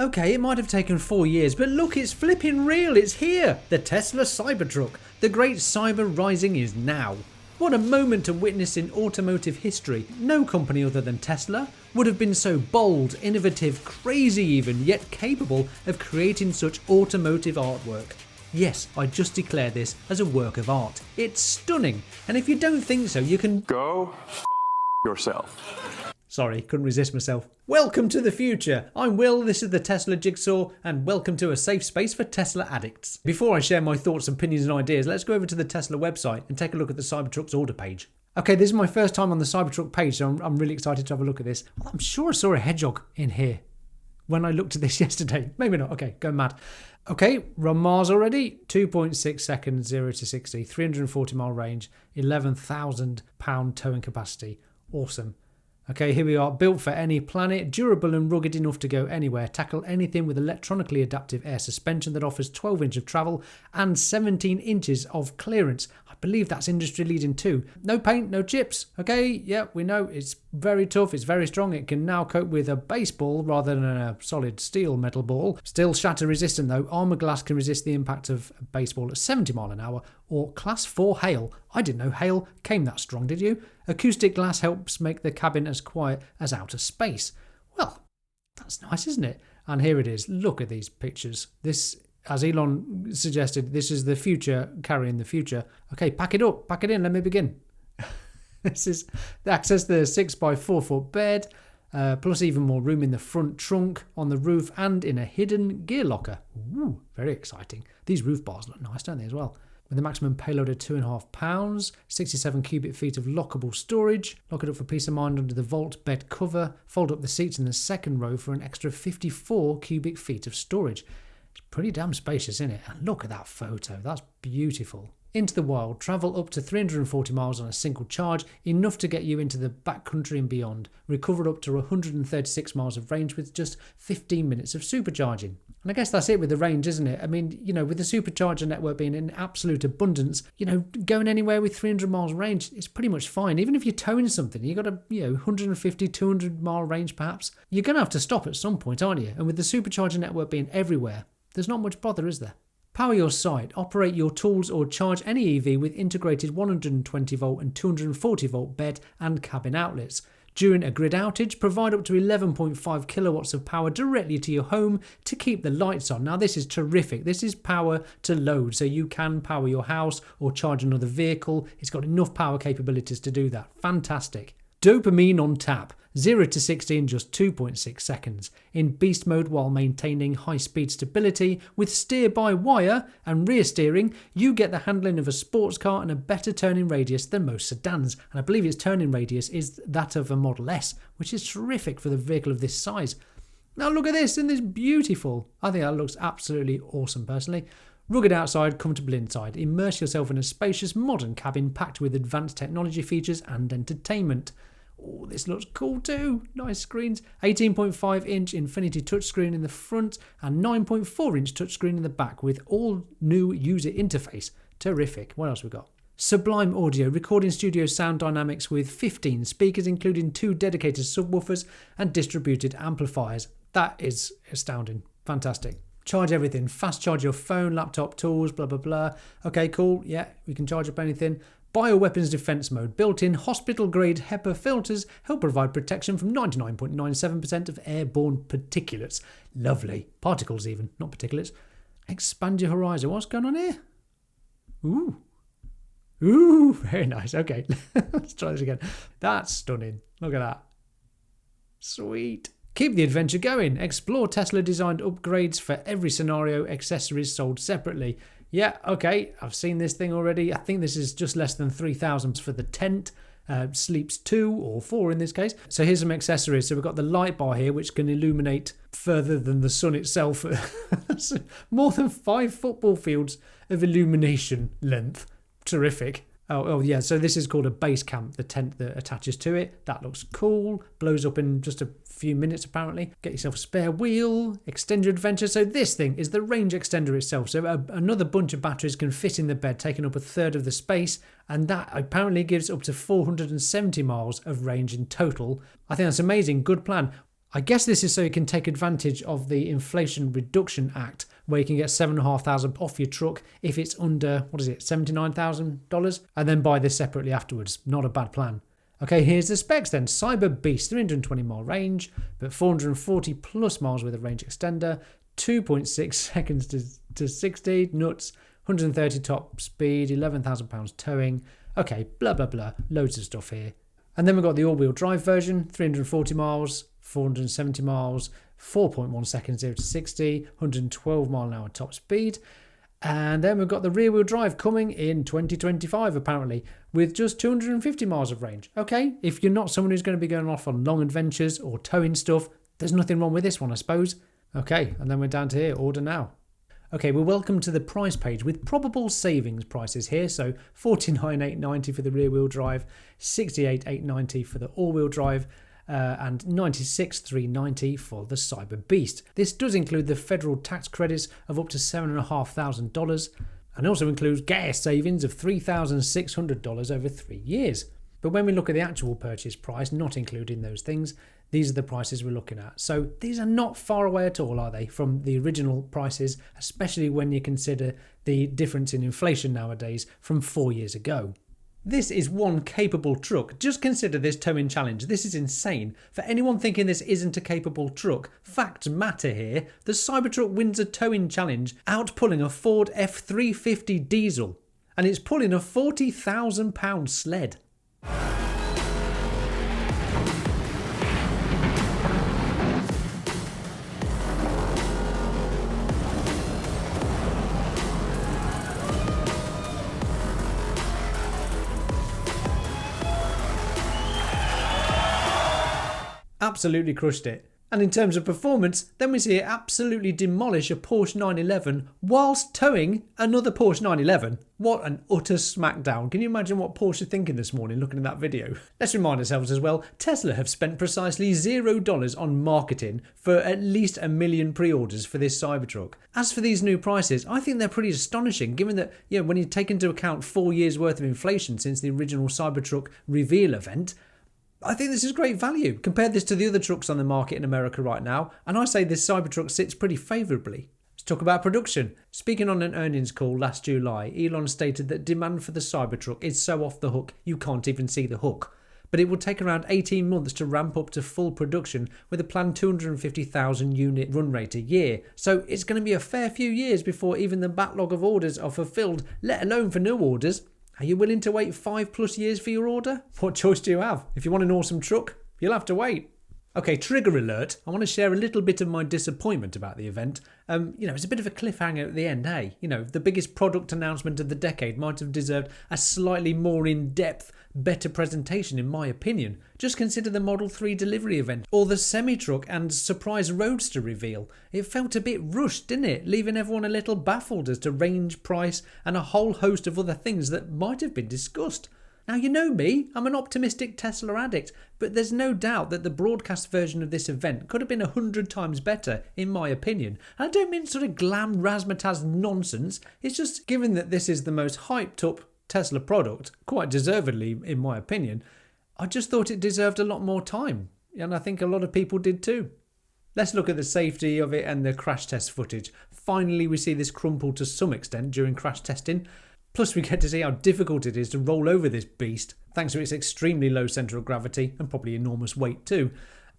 Okay, it might have taken 4 years, but look, it's flipping real, it's here! The Tesla Cybertruck. The great cyber rising is now. What a moment to witness in automotive history. No company other than Tesla would have been so bold, innovative, crazy even, yet capable of creating such automotive artwork. Yes, I just declare this as a work of art. It's stunning, and if you don't think so, you can go yourself. Sorry, couldn't resist myself. Welcome to the future. I'm Will, this is the Tesla Jigsaw, and welcome to a safe space for Tesla addicts. Before I share my thoughts, opinions and ideas, let's go over to the Tesla website and take a look at the Cybertruck's order page. Okay, this is my first time on the Cybertruck page, so I'm really excited to have a look at this. Well, I'm sure I saw a hedgehog in here when I looked at this yesterday. Maybe not. Okay, go mad. Okay, run Mars already. 2.6 seconds, 0 to 60, 340 mile range, 11,000 pound towing capacity. Awesome. Okay, here we are, built for any planet, durable and rugged enough to go anywhere, tackle anything with electronically adaptive air suspension that offers 12 inches of travel and 17 inches of clearance. I believe that's industry leading too. No paint, no chips. Okay, yeah, we know it's very tough, it's very strong. It can now cope with a baseball rather than a solid steel metal ball. Still shatter resistant though. Armour glass can resist the impact of a baseball at 70 mile an hour or class 4 hail. I didn't know hail came that strong, did you? Acoustic glass helps make the cabin as quiet as outer space. Well, that's nice, isn't it? And here it is. Look at these pictures. This, as Elon suggested, this is the future carrying the future. Okay, pack it up, pack it in, let me begin. This is the access to the 6x4 foot bed, plus even more room in the front trunk, on the roof, and in a hidden gear locker. Ooh, very exciting. These roof bars look nice, don't they, as well? With a maximum payload of 2.5 pounds, 67 cubic feet of lockable storage. Lock it up for peace of mind under the vault bed cover. Fold up the seats in the second row for an extra 54 cubic feet of storage. It's pretty damn spacious, isn't it? And look at that photo. That's beautiful. Into the wild, travel up to 340 miles on a single charge, enough to get you into the backcountry and beyond. Recover up to 136 miles of range with just 15 minutes of supercharging. And I guess that's it with the range, isn't it? I mean, you know, with the supercharger network being in absolute abundance, you know, going anywhere with 300 miles range is pretty much fine. Even if you're towing something, you got a, 150, 200 mile range perhaps, you're going to have to stop at some point, aren't you? And with the supercharger network being everywhere, there's not much bother, is there? Power your site, operate your tools or charge any EV with integrated 120 volt and 240 volt bed and cabin outlets. During a grid outage, provide up to 11.5 kilowatts of power directly to your home to keep the lights on. Now this is terrific. This is power to load, so you can power your house or charge another vehicle. It's got enough power capabilities to do that. Fantastic. Dopamine on tap. 0 to 60 in just 2.6 seconds. In beast mode while maintaining high speed stability with steer-by-wire and rear steering, you get the handling of a sports car and a better turning radius than most sedans. And I believe its turning radius is that of a Model S, which is terrific for the vehicle of this size. Now look at this, isn't this beautiful? I think that looks absolutely awesome personally. Rugged outside, comfortable inside. Immerse yourself in a spacious modern cabin packed with advanced technology features and entertainment. Oh, this looks cool too. Nice screens. 18.5 inch Infinity touchscreen in the front and 9.4 inch touchscreen in the back with all new user interface. Terrific. What else we got? Sublime audio, recording studio sound dynamics with 15 speakers including 2 dedicated subwoofers and distributed amplifiers. That is astounding. Fantastic. Charge everything. Fast charge your phone, laptop, tools, blah, blah, blah. Okay, cool. Yeah, we can charge up anything. Bioweapons defense mode. Built-in hospital-grade HEPA filters help provide protection from 99.97% of airborne particulates. Lovely. Particles even, not particulates. Expand your horizon. What's going on here? Ooh. Ooh, very nice. Okay, let's try this again. That's stunning. Look at that. Sweet. Keep the adventure going. Explore Tesla-designed upgrades for every scenario, accessories sold separately. Yeah, okay, I've seen this thing already. I think this is just less than 3,000 for the tent. Sleeps 2 or 4 in this case. So here's some accessories. So we've got the light bar here, which can illuminate further than the sun itself. More than 5 football fields of illumination length. Terrific. Oh yeah, so this is called a base camp, the tent that attaches to it. That looks cool. Blows up in just a few minutes apparently. Get yourself a spare wheel, extend your adventure. So this thing is the range extender itself. So another bunch of batteries can fit in the bed, taking up a third of the space. And that apparently gives up to 470 miles of range in total. I think that's amazing. Good plan. I guess this is so you can take advantage of the Inflation Reduction Act, where you can get $7,500 off your truck if it's under, $79,000, and then buy this separately afterwards. Not a bad plan. Okay, here's the specs then. Cyber Beast, 320 mile range, but 440 plus miles with a range extender, 2.6 seconds to 60, nuts, 130 top speed, £11,000 towing. Okay, blah, blah, blah. Loads of stuff here. And then we've got the all-wheel drive version, 340 miles, 470 miles, 4.1 seconds 0 to 60, 112 mile an hour top speed. And then we've got the rear-wheel drive coming in 2025, apparently, with just 250 miles of range. Okay, if you're not someone who's going to be going off on long adventures or towing stuff, there's nothing wrong with this one, I suppose. Okay, and then we're down to here, order now. Okay, we're welcome to the price page with probable savings prices here. So $49,890 for the rear-wheel drive, $68,890 for the all-wheel drive, and $96,390 for the Cyber Beast. This does include the federal tax credits of up to $7,500 and also includes gas savings of $3,600 over 3 years. But when we look at the actual purchase price, not including those things, these are the prices we're looking at. So these are not far away at all, are they, from the original prices, especially when you consider the difference in inflation nowadays from 4 years ago. This is one capable truck. Just consider this towing challenge. This is insane. For anyone thinking this isn't a capable truck, facts matter here. The Cybertruck wins a towing challenge, outpulling a Ford F350 diesel, and it's pulling a £40,000 sled. Absolutely crushed it. And in terms of performance, then we see it absolutely demolish a Porsche 911 whilst towing another Porsche 911. What an utter smackdown. Can you imagine what Porsche are thinking this morning looking at that video? Let's remind ourselves as well, Tesla have spent precisely $0 on marketing for at least 1 million pre-orders for this Cybertruck. As for these new prices, I think they're pretty astonishing given that, when you take into account 4 years worth of inflation since the original Cybertruck reveal event, I think this is great value. Compare this to the other trucks on the market in America right now, and I say this Cybertruck sits pretty favourably. Let's talk about production. Speaking on an earnings call last July, Elon stated that demand for the Cybertruck is so off the hook you can't even see the hook. But it will take around 18 months to ramp up to full production with a planned 250,000 unit run rate a year. So it's going to be a fair few years before even the backlog of orders are fulfilled, let alone for new orders. Are you willing to wait 5+ years for your order? What choice do you have? If you want an awesome truck, you'll have to wait. Okay, trigger alert. I want to share a little bit of my disappointment about the event. It's a bit of a cliffhanger at the end, hey? The biggest product announcement of the decade might have deserved a slightly more in-depth, better presentation in my opinion. Just consider the Model 3 delivery event or the semi-truck and surprise roadster reveal. It felt a bit rushed, didn't it? Leaving everyone a little baffled as to range, price and a whole host of other things that might have been discussed. Now, you know me, I'm an optimistic Tesla addict, but there's no doubt that the broadcast version of this event could have been 100 times better, in my opinion. And I don't mean sort of glam razzmatazz nonsense, it's just given that this is the most hyped up Tesla product, quite deservedly in my opinion, I just thought it deserved a lot more time, and I think a lot of people did too. Let's look at the safety of it and the crash test footage. Finally, we see this crumple to some extent during crash testing. Plus we get to see how difficult it is to roll over this beast, thanks to its extremely low centre of gravity and probably enormous weight too.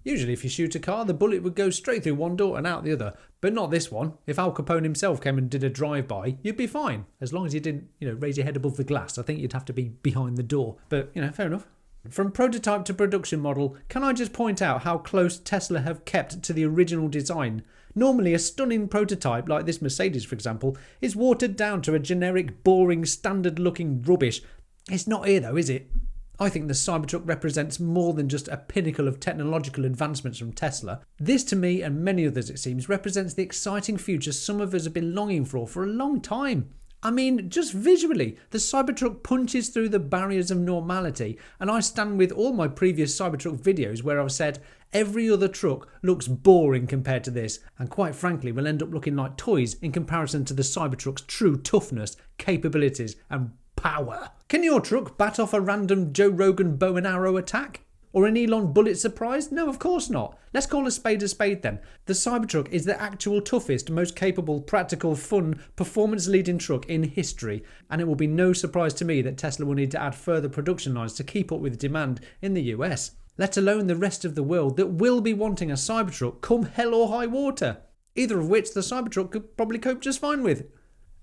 Usually if you shoot a car, the bullet would go straight through one door and out the other, but not this one. If Al Capone himself came and did a drive-by, you'd be fine. As long as you didn't, raise your head above the glass. I think you'd have to be behind the door, but, fair enough. From prototype to production model, can I just point out how close Tesla have kept to the original design? Normally a stunning prototype like this Mercedes, for example, is watered down to a generic, boring, standard-looking rubbish. It's not here though, is it? I think the Cybertruck represents more than just a pinnacle of technological advancements from Tesla. This, to me and many others it seems, represents the exciting future some of us have been longing for a long time. I mean, just visually, the Cybertruck punches through the barriers of normality, and I stand with all my previous Cybertruck videos where I've said every other truck looks boring compared to this, and quite frankly will end up looking like toys in comparison to the Cybertruck's true toughness, capabilities and power. Can your truck bat off a random Joe Rogan bow and arrow attack? Or an Elon bullet surprise? No, of course not. Let's call a spade then. The Cybertruck is the actual toughest, most capable, practical, fun, performance-leading truck in history, and it will be no surprise to me that Tesla will need to add further production lines to keep up with demand in the US, let alone the rest of the world that will be wanting a Cybertruck come hell or high water, either of which the Cybertruck could probably cope just fine with.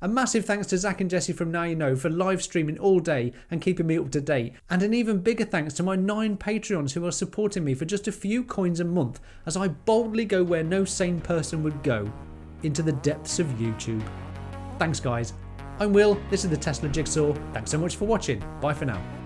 A massive thanks to Zach and Jesse from Now You Know for live streaming all day and keeping me up to date. And an even bigger thanks to my 9 Patreons who are supporting me for just a few coins a month as I boldly go where no sane person would go, into the depths of YouTube. Thanks guys. I'm Will, this is the Tesla Jigsaw. Thanks so much for watching. Bye for now.